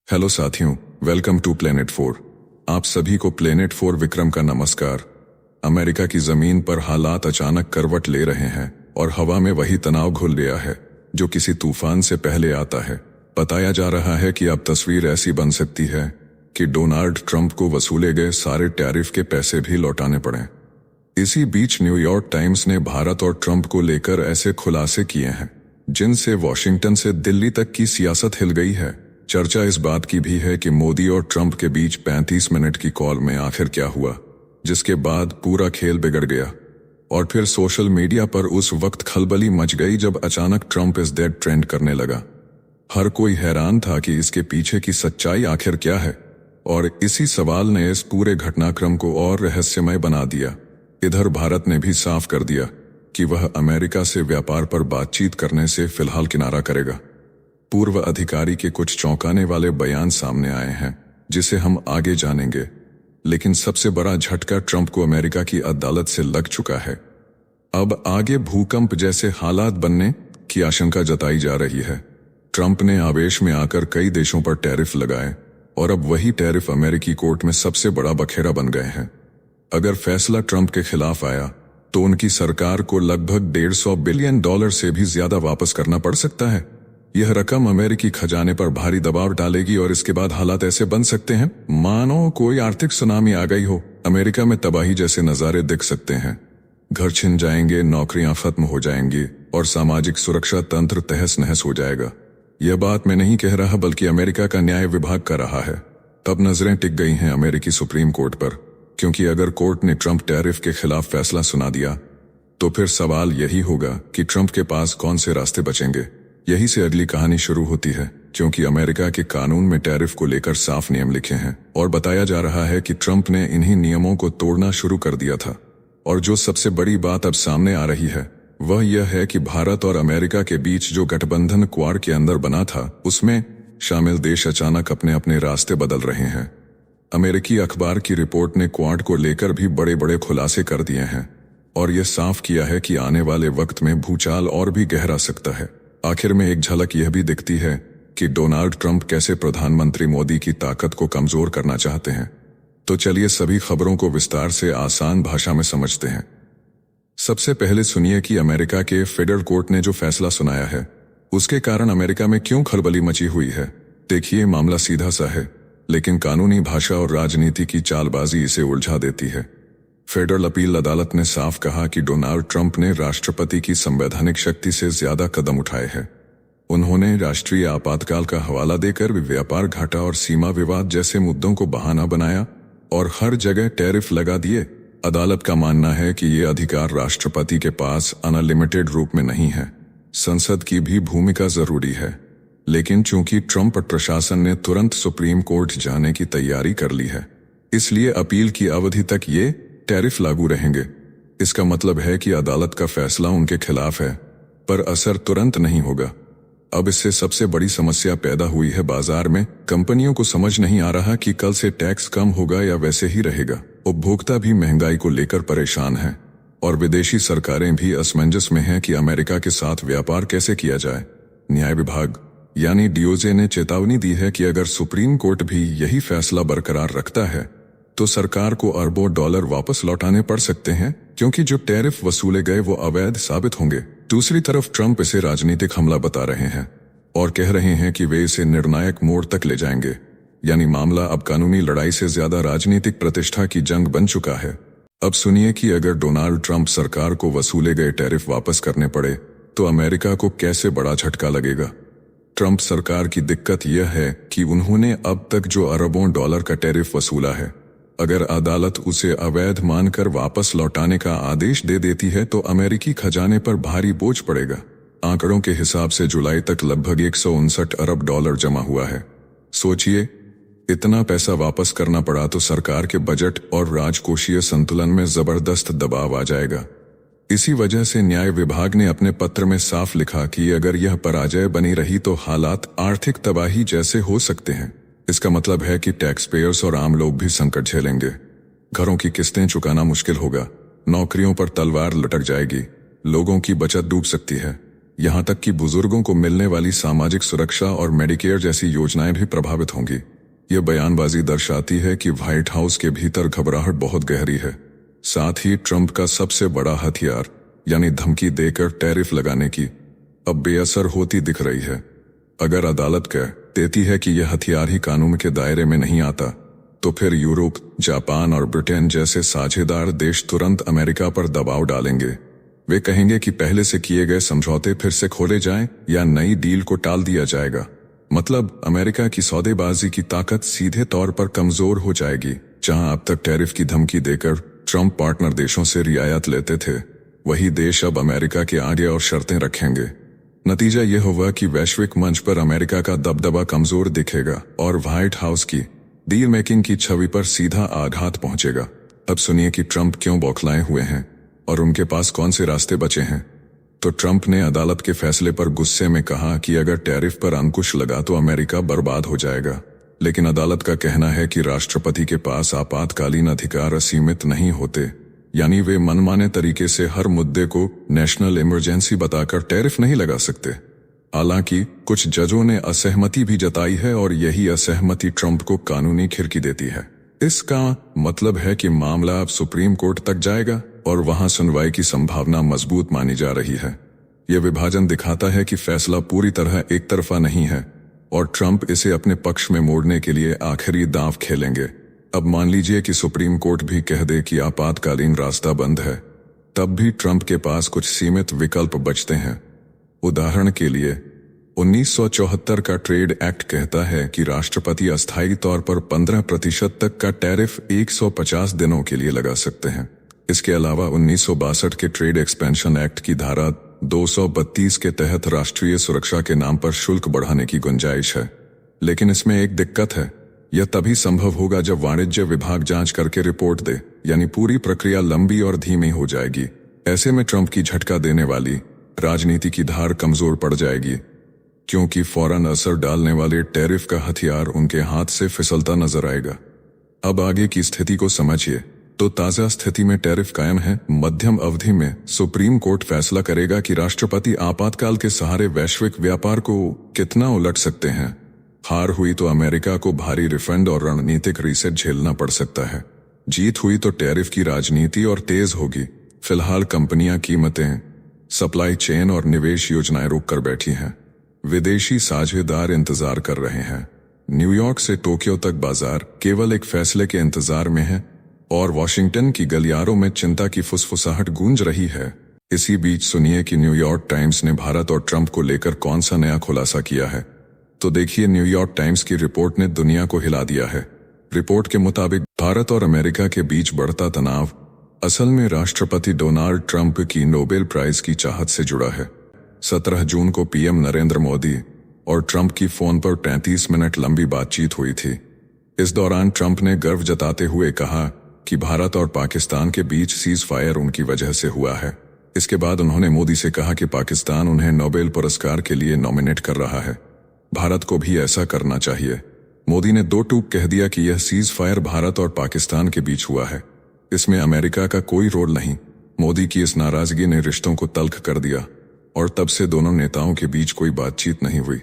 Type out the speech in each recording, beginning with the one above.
Hello साथियों, welcome to planet 4। आप सभी को प्लेनेट 4 विक्रम का नमस्कार। अमेरिका की जमीन पर हालात अचानक करवट ले रहे हैं और हवा में वही तनाव घुल गया है जो किसी तूफान से पहले आता है। बताया जा रहा है कि अब तस्वीर ऐसी बन सकती है कि डोनाल्ड ट्रंप को वसूले गए सारे टैरिफ के पैसे भी लौटाने पड़े। इसी बीच न्यूयॉर्क टाइम्स ने भारत और ट्रंप को लेकर ऐसे खुलासे किए हैं जिनसे वॉशिंगटन से दिल्ली तक की सियासत हिल गई है। चर्चा इस बात की भी है कि मोदी और ट्रंप के बीच 35 मिनट की कॉल में आखिर क्या हुआ, जिसके बाद पूरा खेल बिगड़ गया। और फिर सोशल मीडिया पर उस वक्त खलबली मच गई जब अचानक ट्रंप इज डेड ट्रेंड करने लगा। हर कोई हैरान था कि इसके पीछे की सच्चाई आखिर क्या है, और इसी सवाल ने इस पूरे घटनाक्रम को और रहस्यमय बना दिया। इधर भारत ने भी साफ कर दिया कि वह अमेरिका से व्यापार पर बातचीत करने से फिलहाल किनारा करेगा। पूर्व अधिकारी के कुछ चौंकाने वाले बयान सामने आए हैं जिसे हम आगे जानेंगे, लेकिन सबसे बड़ा झटका ट्रंप को अमेरिका की अदालत से लग चुका है। अब आगे भूकंप जैसे हालात बनने की आशंका जताई जा रही है। ट्रंप ने आवेश में आकर कई देशों पर टैरिफ लगाए और अब वही टैरिफ अमेरिकी कोर्ट में सबसे बड़ा बखेड़ा बन गए हैं। अगर फैसला ट्रंप के खिलाफ आया तो उनकी सरकार को लगभग $150 बिलियन से भी ज्यादा वापस करना पड़ सकता है। यह रकम अमेरिकी खजाने पर भारी दबाव डालेगी और इसके बाद हालात ऐसे बन सकते हैं मानो कोई आर्थिक सुनामी आ गई हो। अमेरिका में तबाही जैसे नजारे दिख सकते हैं। घर छिन जाएंगे, नौकरियां खत्म हो जाएंगी और सामाजिक सुरक्षा तंत्र तहस नहस हो जाएगा। यह बात मैं नहीं कह रहा बल्कि अमेरिका का न्याय विभाग कर रहा है। तब नजरें टिक गई हैं अमेरिकी सुप्रीम कोर्ट पर, क्योंकि अगर कोर्ट ने ट्रंप टैरिफ के खिलाफ फैसला सुना दिया तो फिर सवाल यही होगा कि ट्रंप के पास कौन से रास्ते बचेंगे। यही से अगली कहानी शुरू होती है, क्योंकि अमेरिका के कानून में टैरिफ को लेकर साफ नियम लिखे हैं और बताया जा रहा है कि ट्रंप ने इन्हीं नियमों को तोड़ना शुरू कर दिया था। और जो सबसे बड़ी बात अब सामने आ रही है वह यह है कि भारत और अमेरिका के बीच जो गठबंधन क्वाड के अंदर बना था उसमें शामिल देश अचानक अपने अपने रास्ते बदल रहे हैं। अमेरिकी अखबार की रिपोर्ट ने क्वाड को लेकर भी बड़े बड़े खुलासे कर दिए हैं और यह साफ किया है कि आने वाले वक्त में भूचाल और भी गहरा सकता है। आखिर में एक झलक यह भी दिखती है कि डोनाल्ड ट्रंप कैसे प्रधानमंत्री मोदी की ताकत को कमजोर करना चाहते हैं। तो चलिए सभी खबरों को विस्तार से आसान भाषा में समझते हैं। सबसे पहले सुनिए कि अमेरिका के फेडरल कोर्ट ने जो फैसला सुनाया है उसके कारण अमेरिका में क्यों खलबली मची हुई है। देखिए, मामला सीधा सा है, लेकिन कानूनी भाषा और राजनीति की चालबाजी इसे उलझा देती है। फेडरल अपील अदालत ने साफ कहा कि डोनाल्ड ट्रंप ने राष्ट्रपति की संवैधानिक शक्ति से ज्यादा कदम उठाए हैं। उन्होंने राष्ट्रीय आपातकाल का हवाला देकर व्यापार घाटा और सीमा विवाद जैसे मुद्दों को बहाना बनाया और हर जगह टैरिफ लगा दिए। अदालत का मानना है कि ये अधिकार राष्ट्रपति के पास अनलिमिटेड रूप में नहीं है। संसद की भी भूमिका जरूरी है, लेकिन चूंकि ट्रंप प्रशासन ने तुरंत सुप्रीम कोर्ट जाने की तैयारी कर ली है, इसलिए अपील की अवधि तक ये टैरिफ लागू रहेंगे। इसका मतलब है कि अदालत का फैसला उनके खिलाफ है, पर असर तुरंत नहीं होगा। अब इससे सबसे बड़ी समस्या पैदा हुई है बाजार में। कंपनियों को समझ नहीं आ रहा कि कल से टैक्स कम होगा या वैसे ही रहेगा। उपभोक्ता भी महंगाई को लेकर परेशान है और विदेशी सरकारें भी असमंजस में हैं कि अमेरिका के साथ व्यापार कैसे किया जाए। न्याय विभाग यानी डीओजे ने चेतावनी दी है कि अगर सुप्रीम कोर्ट भी यही फैसला बरकरार रखता है तो सरकार को अरबों डॉलर वापस लौटाने पड़ सकते हैं, क्योंकि जो टैरिफ वसूले गए वो अवैध साबित होंगे। दूसरी तरफ ट्रंप इसे राजनीतिक हमला बता रहे हैं और कह रहे हैं कि वे इसे निर्णायक मोड़ तक ले जाएंगे। यानी मामला अब कानूनी लड़ाई से ज्यादा राजनीतिक प्रतिष्ठा की जंग बन चुका है। अब सुनिए कि अगर डोनाल्ड ट्रंप सरकार को वसूले गए टैरिफ वापस करने पड़े तो अमेरिका को कैसे बड़ा झटका लगेगा। ट्रंप सरकार की दिक्कत यह है कि उन्होंने अब तक जो अरबों डॉलर का टैरिफ वसूला है, अगर अदालत उसे अवैध मानकर वापस लौटाने का आदेश दे देती है तो अमेरिकी खजाने पर भारी बोझ पड़ेगा। आंकड़ों के हिसाब से जुलाई तक लगभग 159 अरब डॉलर जमा हुआ है। सोचिए, इतना पैसा वापस करना पड़ा तो सरकार के बजट और राजकोषीय संतुलन में जबरदस्त दबाव आ जाएगा। इसी वजह से न्याय विभाग ने अपने पत्र में साफ लिखा कि अगर यह पराजय बनी रही तो हालात आर्थिक तबाही जैसे हो सकते हैं। इसका मतलब है कि टैक्स पेयर्स और आम लोग भी संकट झेलेंगे। घरों की किस्तें चुकाना मुश्किल होगा, नौकरियों पर तलवार लटक जाएगी, लोगों की बचत डूब सकती है। यहाँ तक कि बुजुर्गों को मिलने वाली सामाजिक सुरक्षा और मेडिकेयर जैसी योजनाएं भी प्रभावित होंगी। यह बयानबाजी दर्शाती है कि व्हाइट हाउस के भीतर घबराहट बहुत गहरी है। साथ ही ट्रंप का सबसे बड़ा हथियार यानी धमकी देकर टैरिफ लगाने की अब बेअसर होती दिख रही है। अगर अदालत कह देती है कि यह हथियार ही कानून के दायरे में नहीं आता, तो फिर यूरोप, जापान और ब्रिटेन जैसे साझेदार देश तुरंत अमेरिका पर दबाव डालेंगे। वे कहेंगे कि पहले से किए गए समझौते फिर से खोले जाएं या नई डील को टाल दिया जाएगा। मतलब अमेरिका की सौदेबाजी की ताकत सीधे तौर पर कमजोर हो जाएगी। जहां अब तक टैरिफ की धमकी देकर ट्रंप पार्टनर देशों से रियायत लेते थे, वही देश अब अमेरिका के आगे और शर्तें रखेंगे। नतीजा यह होगा कि वैश्विक मंच पर अमेरिका का दबदबा कमजोर दिखेगा और व्हाइट हाउस की डील मेकिंग की छवि पर सीधा आघात पहुंचेगा। अब सुनिए कि ट्रंप क्यों बौखलाए हुए हैं और उनके पास कौन से रास्ते बचे हैं। तो ट्रंप ने अदालत के फैसले पर गुस्से में कहा कि अगर टैरिफ पर अंकुश लगा तो अमेरिका बर्बाद हो जाएगा। लेकिन अदालत का कहना है कि राष्ट्रपति के पास आपातकालीन अधिकार असीमित नहीं होते, यानी वे मनमाने तरीके से हर मुद्दे को नेशनल इमरजेंसी बताकर टैरिफ नहीं लगा सकते। हालांकि कुछ जजों ने असहमति भी जताई है और यही असहमति ट्रंप को कानूनी खिड़की देती है। इसका मतलब है कि मामला अब सुप्रीम कोर्ट तक जाएगा और वहां सुनवाई की संभावना मजबूत मानी जा रही है। यह विभाजन दिखाता है कि फैसला पूरी तरह एक तरफा नहीं है और ट्रंप इसे अपने पक्ष में मोड़ने के लिए आखिरी दांव खेलेंगे। अब मान लीजिए कि सुप्रीम कोर्ट भी कह दे कि आपातकालीन रास्ता बंद है, तब भी ट्रंप के पास कुछ सीमित विकल्प बचते हैं। उदाहरण के लिए 1974 का ट्रेड एक्ट कहता है कि राष्ट्रपति अस्थायी तौर पर 15% तक का टैरिफ 150 दिनों के लिए लगा सकते हैं। इसके अलावा 1962 के ट्रेड एक्सपेंशन एक्ट की धारा 232 के तहत राष्ट्रीय सुरक्षा के नाम पर शुल्क बढ़ाने की गुंजाइश है। लेकिन इसमें एक दिक्कत है, यह तभी संभव होगा जब वाणिज्य विभाग जांच करके रिपोर्ट दे, यानी पूरी प्रक्रिया लंबी और धीमी हो जाएगी। ऐसे में ट्रंप की झटका देने वाली राजनीति की धार कमजोर पड़ जाएगी, क्योंकि फौरन असर डालने वाले टैरिफ का हथियार उनके हाथ से फिसलता नजर आएगा। अब आगे की स्थिति को समझिए। तो ताजा स्थिति में टैरिफ कायम है। मध्यम अवधि में सुप्रीम कोर्ट फैसला करेगा कि राष्ट्रपति आपातकाल के सहारे वैश्विक व्यापार को कितना उलट सकते हैं। हार हुई तो अमेरिका को भारी रिफंड और रणनीतिक रीसेट झेलना पड़ सकता है। जीत हुई तो टैरिफ की राजनीति और तेज होगी। फिलहाल कंपनियां कीमतें, सप्लाई चेन और निवेश योजनाएं रोक कर बैठी हैं। विदेशी साझेदार इंतजार कर रहे हैं। न्यूयॉर्क से टोक्यो तक बाजार केवल एक फैसले के इंतजार में है और वॉशिंगटन की गलियारों में चिंता की फुसफुसाहट गूंज रही है। इसी बीच सुनिए कि न्यूयॉर्क टाइम्स ने भारत और ट्रंप को लेकर कौन सा नया खुलासा किया है। तो देखिए, न्यूयॉर्क टाइम्स की रिपोर्ट ने दुनिया को हिला दिया है। रिपोर्ट के मुताबिक भारत और अमेरिका के बीच बढ़ता तनाव असल में राष्ट्रपति डोनाल्ड ट्रंप की नोबेल प्राइज की चाहत से जुड़ा है। 17 जून को पीएम नरेंद्र मोदी और ट्रंप की फोन पर 33 मिनट लंबी बातचीत हुई थी। इस दौरान ट्रंप ने गर्व जताते हुए कहा कि भारत और पाकिस्तान के बीच सीज फायर उनकी वजह से हुआ है। इसके बाद उन्होंने मोदी से कहा कि पाकिस्तान उन्हें नोबेल पुरस्कार के लिए नॉमिनेट कर रहा है। भारत को भी ऐसा करना चाहिए। मोदी ने दो टूक कह दिया कि यह सीज फायर भारत और पाकिस्तान के बीच हुआ है, इसमें अमेरिका का कोई रोल नहीं। मोदी की इस नाराजगी ने रिश्तों को तल्ख कर दिया और तब से दोनों नेताओं के बीच कोई बातचीत नहीं हुई।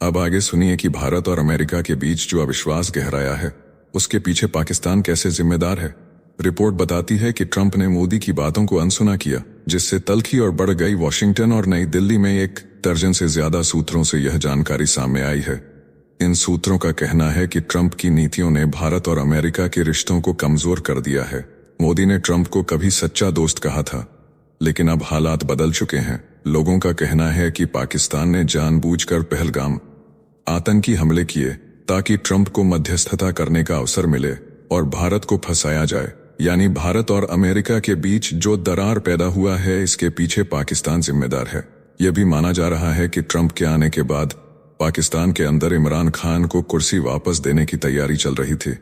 अब आगे सुनिए कि भारत और अमेरिका के बीच जो अविश्वास गहराया है, उसके पीछे पाकिस्तान कैसे जिम्मेदार है। रिपोर्ट बताती है कि ट्रंप ने मोदी की बातों को अनसुना किया, जिससे तल्खी और बढ़ गई। वॉशिंगटन और नई दिल्ली में 1 दर्जन से ज्यादा सूत्रों से यह जानकारी सामने आई है। इन सूत्रों का कहना है कि ट्रंप की नीतियों ने भारत और अमेरिका के रिश्तों को कमजोर कर दिया है। मोदी ने ट्रंप को कभी सच्चा दोस्त कहा था, लेकिन अब हालात बदल चुके हैं। लोगों का कहना है कि पाकिस्तान ने जानबूझकर पहलगाम आतंकी हमले किए ताकि ट्रंप को मध्यस्थता करने का अवसर मिले और भारत को फंसाया जाए। यानी भारत और अमेरिका के बीच जो दरार पैदा हुआ है, इसके पीछे पाकिस्तान जिम्मेदार है। यह भी माना जा रहा है कि ट्रंप के आने के बाद पाकिस्तान के अंदर इमरान खान को कुर्सी वापस देने की तैयारी चल रही थी।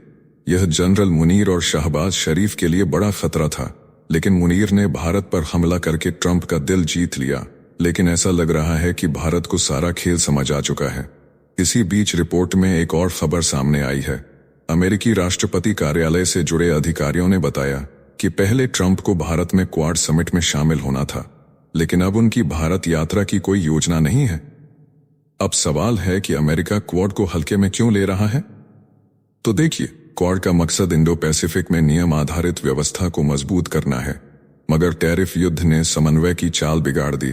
यह जनरल मुनीर और शहबाज शरीफ के लिए बड़ा खतरा था, लेकिन मुनीर ने भारत पर हमला करके ट्रंप का दिल जीत लिया। लेकिन ऐसा लग रहा है कि भारत को सारा खेल समझ आ चुका है। इसी बीच रिपोर्ट में एक और खबर सामने आई है। अमेरिकी राष्ट्रपति कार्यालय से जुड़े अधिकारियों ने बताया कि पहले ट्रंप को भारत में क्वाड समिट में शामिल होना था, लेकिन अब उनकी भारत यात्रा की कोई योजना नहीं है। अब सवाल है कि अमेरिका क्वाड को हल्के में क्यों ले रहा है? तो देखिए, क्वाड का मकसद इंडो पैसिफिक में नियम आधारित व्यवस्था को मजबूत करना है, मगर टैरिफ युद्ध ने समन्वय की चाल बिगाड़ दी।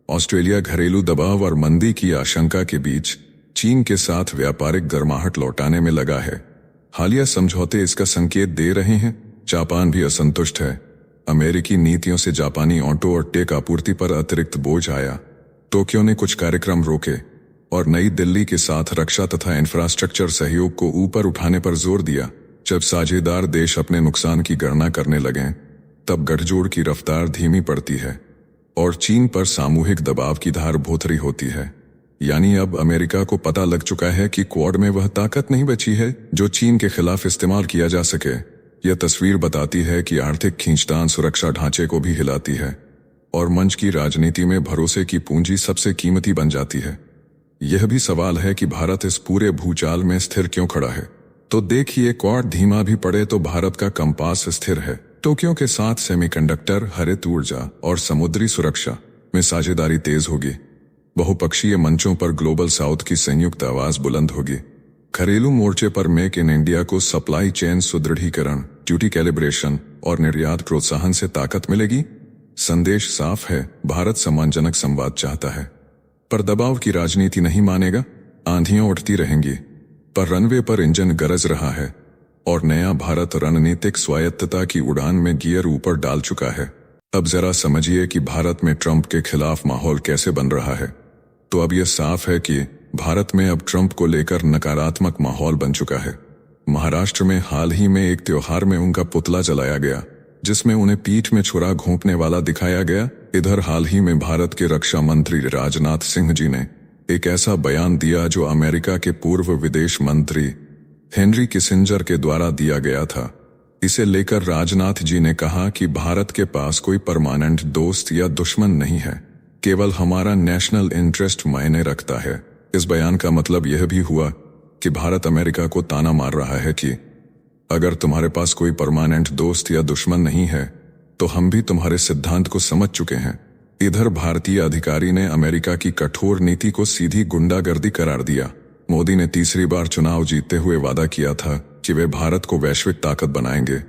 ऑस्ट्रेलिया घरेलू दबाव और मंदी की आशंका के बीच चीन के साथ व्यापारिक गर्माहट लौटाने में लगा है। हालिया समझौते इसका संकेत दे रहे हैं। जापान भी असंतुष्ट है। अमेरिकी नीतियों से जापानी ऑटो और टेक आपूर्ति पर अतिरिक्त बोझ आया। टोक्यो ने कुछ कार्यक्रम रोके और नई दिल्ली के साथ रक्षा तथा इंफ्रास्ट्रक्चर सहयोग को ऊपर उठाने पर जोर दिया। जब साझेदार देश अपने नुकसान की गणना करने लगें, तब गठजोड़ की रफ्तार धीमी पड़ती है और चीन पर सामूहिक दबाव की धार भोथरी होती है। यानी अब अमेरिका को पता लग चुका है कि क्वाड में वह ताकत नहीं बची है जो चीन के खिलाफ इस्तेमाल किया जा सके। यह तस्वीर बताती है कि आर्थिक खींचतान सुरक्षा ढांचे को भी हिलाती है और मंच की राजनीति में भरोसे की पूंजी सबसे कीमती बन जाती है। यह भी सवाल है कि भारत इस पूरे भूचाल में स्थिर क्यों खड़ा है। तो देखिए, क्वाड धीमा भी पड़े तो भारत का कंपास स्थिर है। टोक्यो के साथ सेमीकंडक्टर, हरित ऊर्जा और समुद्री सुरक्षा में साझेदारी तेज होगी। बहुपक्षीय मंचों पर ग्लोबल साउथ की संयुक्त आवाज बुलंद होगी। घरेलू मोर्चे पर मेक इन इंडिया को सप्लाई चेन सुदृढ़ीकरण, ड्यूटी कैलिब्रेशन और निर्यात प्रोत्साहन से ताकत मिलेगी। संदेश साफ है, भारत सम्मानजनक संवाद चाहता है, पर दबाव की राजनीति नहीं मानेगा। आंधियां उठती रहेंगी, पर रनवे पर इंजन गरज रहा है और नया भारत रणनीतिक स्वायत्तता की उड़ान में गियर ऊपर डाल चुका है। अब जरा समझिए कि भारत में ट्रंप के खिलाफ माहौल कैसे बन रहा है। तो अब यह साफ है कि भारत में अब ट्रंप को लेकर नकारात्मक माहौल बन चुका है। महाराष्ट्र में हाल ही में एक त्योहार में उनका पुतला जलाया गया, जिसमें उन्हें पीठ में छुरा घोंपने वाला दिखाया गया। इधर हाल ही में भारत के रक्षा मंत्री राजनाथ सिंह जी ने एक ऐसा बयान दिया जो अमेरिका के पूर्व विदेश मंत्री हेनरी किसिंजर के द्वारा दिया गया था। इसे लेकर राजनाथ जी ने कहा कि भारत के पास कोई परमानेंट दोस्त या दुश्मन नहीं है, केवल हमारा नेशनल इंटरेस्ट मायने रखता है। इस बयान का मतलब यह भी हुआ कि भारत अमेरिका को ताना मार रहा है कि अगर तुम्हारे पास कोई परमानेंट दोस्त या दुश्मन नहीं है तो हम भी तुम्हारे सिद्धांत को समझ चुके हैं। इधर भारतीय अधिकारी ने अमेरिका की कठोर नीति को सीधी गुंडागर्दी करार दिया। मोदी ने तीसरी बार चुनाव जीतते हुए वादा किया था कि वे भारत को वैश्विक ताकत बनाएंगे,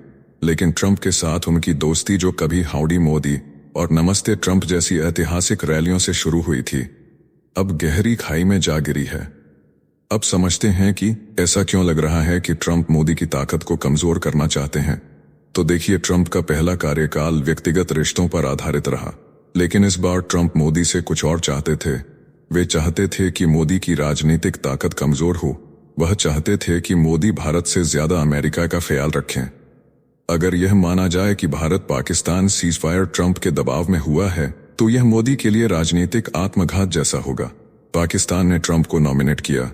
लेकिन ट्रंप के साथ उनकी दोस्ती जो कभी हाउडी मोदी और नमस्ते ट्रंप जैसी ऐतिहासिक रैलियों से शुरू हुई थी, अब गहरी खाई में जा गिरी है। अब समझते हैं कि ऐसा क्यों लग रहा है कि ट्रंप मोदी की ताकत को कमजोर करना चाहते हैं। तो देखिए, ट्रंप का पहला कार्यकाल व्यक्तिगत रिश्तों पर आधारित रहा, लेकिन इस बार ट्रंप मोदी से कुछ और चाहते थे। वे चाहते थे कि मोदी की राजनीतिक ताकत कमजोर हो। वह चाहते थे कि मोदी भारत से ज्यादा अमेरिका का ख्याल रखें। अगर यह माना जाए कि भारत पाकिस्तान सीजफायर ट्रंप के दबाव में हुआ है, तो यह मोदी के लिए राजनीतिक आत्मघात जैसा होगा। पाकिस्तान ने ट्रंप को नॉमिनेट किया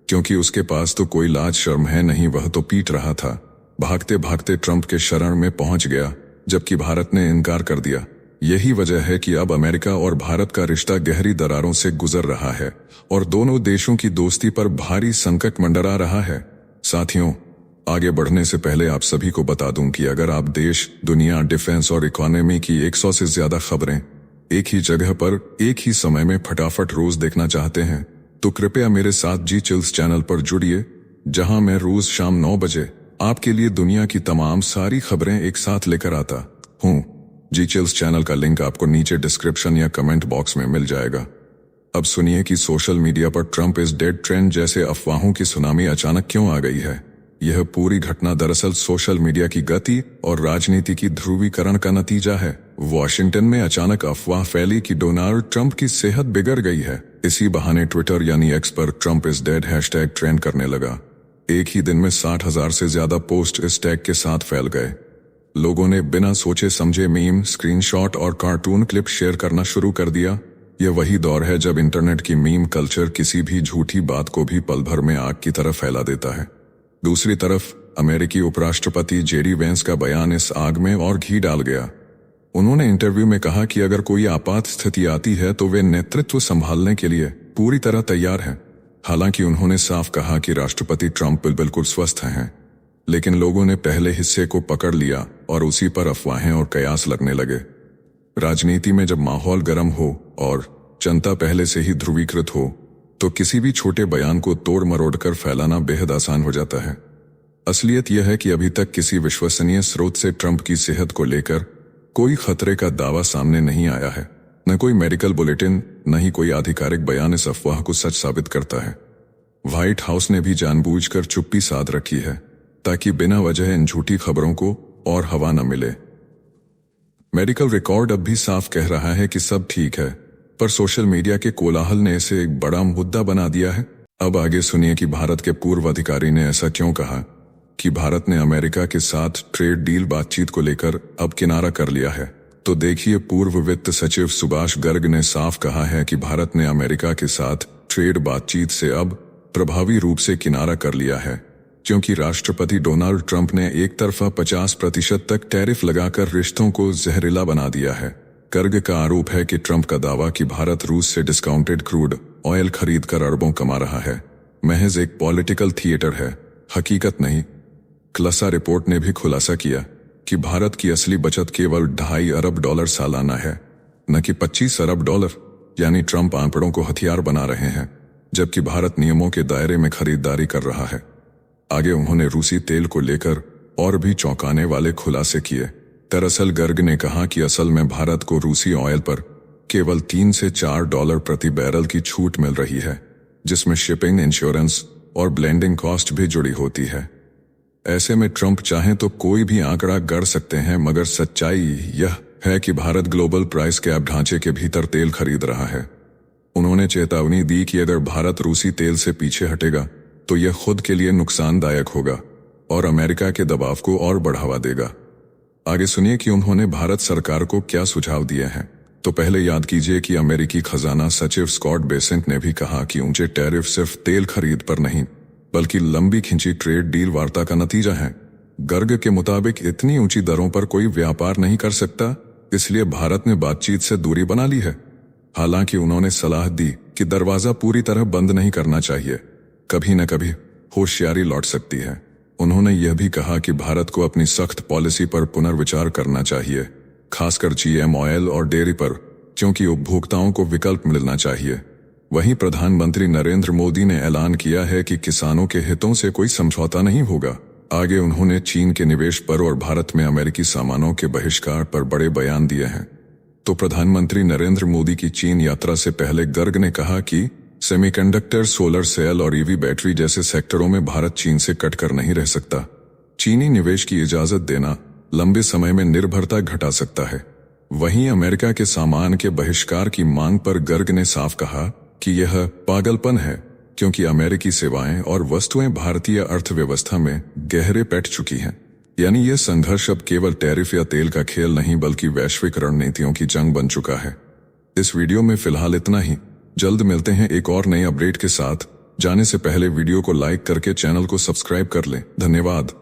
क्योंकि उसके पास तो कोई लाज शर्म है नहीं, वह तो पीट रहा था। भागते भागते ट्रंप के शरण में पहुंच गया, जबकि भारत ने इनकार कर दिया। यही वजह है कि अब अमेरिका और भारत का रिश्ता गहरी दरारों से गुजर रहा है और दोनों देशों की दोस्ती पर भारी संकट मंडरा रहा है। साथियों, आगे बढ़ने से पहले आप सभी को बता दूं कि अगर आप देश, दुनिया, डिफेंस और इकोनॉमी की 100 से ज्यादा खबरें एक ही जगह पर एक ही समय में फटाफट रोज देखना चाहते हैं, तो कृपया मेरे साथ जी चिल्स चैनल पर जुड़िए, जहां मैं रोज शाम 9 बजे आपके लिए दुनिया की तमाम सारी खबरें एक साथ लेकर आता हूं। जी चिल्स चैनल का लिंक आपको नीचे डिस्क्रिप्शन या कमेंट बॉक्स में मिल जाएगा। अब सुनिए कि सोशल मीडिया पर ट्रंप इज डेड ट्रेंड जैसे अफवाहों की सुनामी अचानक क्यों आ गई है। यह पूरी घटना दरअसल सोशल मीडिया की गति और राजनीति की ध्रुवीकरण का नतीजा है। वॉशिंगटन में अचानक अफवाह फैली कि डोनाल्ड ट्रंप की सेहत बिगड़ गई है। इसी बहाने ट्विटर यानी एक्स पर Trump is dead hashtag trend करने लगा। एक ही दिन में 60,000 से ज्यादा पोस्ट इस टैग के साथ फैल गए। लोगों ने बिना सोचे समझे मीम, स्क्रीनशॉट और कार्टून क्लिप शेयर करना शुरू कर दिया। यह वही दौर है जब इंटरनेट की मीम कल्चर किसी भी झूठी बात को भी पल भर में आग की तरह फैला देता है। दूसरी तरफ अमेरिकी उपराष्ट्रपति जेडी वेंस का बयान इस आग में और घी डाल गया। उन्होंने इंटरव्यू में कहा कि अगर कोई आपात स्थिति आती है तो वे नेतृत्व संभालने के लिए पूरी तरह तैयार हैं। हालांकि उन्होंने साफ कहा कि राष्ट्रपति ट्रंप बिल्कुल स्वस्थ हैं, लेकिन लोगों ने पहले हिस्से को पकड़ लिया और उसी पर अफवाहें और कयास लगने लगे। राजनीति में जब माहौल गर्म हो और जनता पहले से ही ध्रुवीकृत हो तो किसी भी छोटे बयान को तोड़ मरोड़ कर फैलाना बेहद आसान हो जाता है। असलियत यह है कि अभी तक किसी विश्वसनीय स्रोत से ट्रंप की सेहत को लेकर कोई खतरे का दावा सामने नहीं आया है। न कोई मेडिकल बुलेटिन, न ही कोई आधिकारिक बयान इस अफवाह को सच साबित करता है। व्हाइट हाउस ने भी जानबूझकर चुप्पी साध रखी है ताकि बिना वजह इन झूठी खबरों को और हवा न मिले। मेडिकल रिकॉर्ड अब भी साफ कह रहा है कि सब ठीक है, पर सोशल मीडिया के कोलाहल ने इसे एक बड़ा मुद्दा बना दिया है। अब आगे सुनिए कि भारत के पूर्व अधिकारी ने ऐसा क्यों कहा कि भारत ने अमेरिका के साथ ट्रेड डील बातचीत को लेकर अब किनारा कर लिया है। तो देखिए, पूर्व वित्त सचिव सुभाष गर्ग ने साफ कहा है कि भारत ने अमेरिका के साथ ट्रेड बातचीत से अब प्रभावी रूप से किनारा कर लिया है, क्योंकि राष्ट्रपति डोनाल्ड ट्रंप ने एक तरफा 50% तक टैरिफ लगाकर रिश्तों को जहरीला बना दिया है। गर्ग का आरोप है कि ट्रंप का दावा कि भारत रूस से डिस्काउंटेड क्रूड ऑयल खरीदकर अरबों कमा रहा है महज एक पॉलिटिकल थिएटर है, हकीकत नहीं। क्लसा रिपोर्ट ने भी खुलासा किया कि भारत की असली बचत केवल $2.5 अरब सालाना है, न कि $25 अरब। यानी ट्रंप आंकड़ों को हथियार बना रहे हैं, जबकि भारत नियमों के दायरे में खरीदारी कर रहा है। आगे उन्होंने रूसी तेल को लेकर और भी चौंकाने वाले खुलासे किए। दरअसल गर्ग ने कहा कि असल में भारत को रूसी ऑयल पर केवल $3 से $4 प्रति बैरल की छूट मिल रही है, जिसमें शिपिंग, इंश्योरेंस और ब्लेंडिंग कॉस्ट भी जुड़ी होती है। ऐसे में ट्रंप चाहें तो कोई भी आंकड़ा गढ़ सकते हैं, मगर सच्चाई यह है कि भारत ग्लोबल प्राइस कैप ढांचे के भीतर तेल खरीद रहा है। उन्होंने चेतावनी दी कि अगर भारत रूसी तेल से पीछे हटेगा तो यह खुद के लिए नुकसानदायक होगा और अमेरिका के दबाव को और बढ़ावा देगा। आगे सुनिए कि उन्होंने भारत सरकार को क्या सुझाव दिए हैं। तो पहले याद कीजिए कि अमेरिकी खजाना सचिव स्कॉट बेसेंट ने भी कहा कि ऊंचे टैरिफ सिर्फ तेल खरीद पर नहीं बल्कि लंबी खिंची ट्रेड डील वार्ता का नतीजा है। गर्ग के मुताबिक इतनी ऊंची दरों पर कोई व्यापार नहीं कर सकता, इसलिए भारत ने बातचीत से दूरी बना ली है। हालांकि उन्होंने सलाह दी कि दरवाजा पूरी तरह बंद नहीं करना चाहिए, कभी न कभी होशियारी लौट सकती है। उन्होंने यह भी कहा कि भारत को अपनी सख्त पॉलिसी पर पुनर्विचार करना चाहिए, खासकर जीएम ऑयल और डेयरी पर, क्योंकि उपभोक्ताओं को विकल्प मिलना चाहिए। वहीं प्रधानमंत्री नरेंद्र मोदी ने ऐलान किया है कि किसानों के हितों से कोई समझौता नहीं होगा। आगे उन्होंने चीन के निवेश पर और भारत में अमेरिकी सामानों के बहिष्कार पर बड़े बयान दिए हैं। तो प्रधानमंत्री नरेंद्र मोदी की चीन यात्रा से पहले गर्ग ने कहा कि सेमीकंडक्टर, सोलर सेल और ईवी बैटरी जैसे सेक्टरों में भारत चीन से कटकर नहीं रह सकता। चीनी निवेश की इजाजत देना लंबे समय में निर्भरता घटा सकता है। वहीं अमेरिका के सामान के बहिष्कार की मांग पर गर्ग ने साफ कहा कि यह पागलपन है, क्योंकि अमेरिकी सेवाएं और वस्तुएं भारतीय अर्थव्यवस्था में गहरे बैठ चुकी हैं। यानी यह संघर्ष अब केवल टैरिफ या तेल का खेल नहीं बल्कि वैश्विक रणनीतियों की जंग बन चुका है। इस वीडियो में फिलहाल इतना ही। जल्द मिलते हैं एक और नई अपडेट के साथ। जाने से पहले वीडियो को लाइक करके चैनल को सब्सक्राइब कर लें। धन्यवाद।